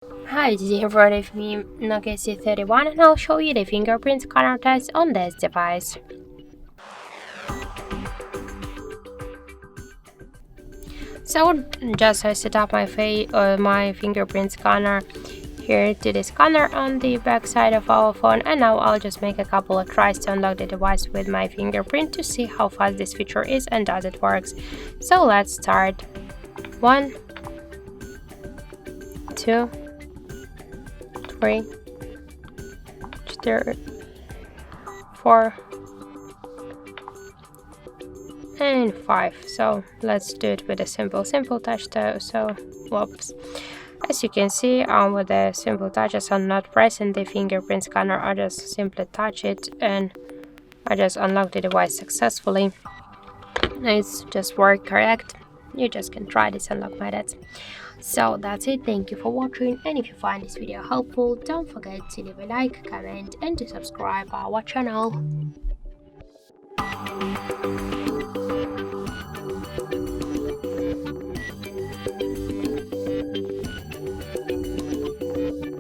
Hi, this is here for the Nokia C31 and I'll show you the fingerprint scanner test on this device. So just I set up my fingerprint scanner here to the scanner on the back side of our phone, and now I'll just make a couple of tries to unlock the device with my fingerprint to see how fast this feature is and does it works. So let's start. 1, 2, 3, 4 and 5. So let's do it with a simple touch though. So whoops, as you can see, with the simple touches, I'm not pressing the fingerprint scanner, I just simply touch it and I just unlock the device successfully. It's just worked correct. You just can try this unlock method. So that's it, thank you for watching, and if you find this video helpful, don't forget to leave a like, comment and to subscribe our channel.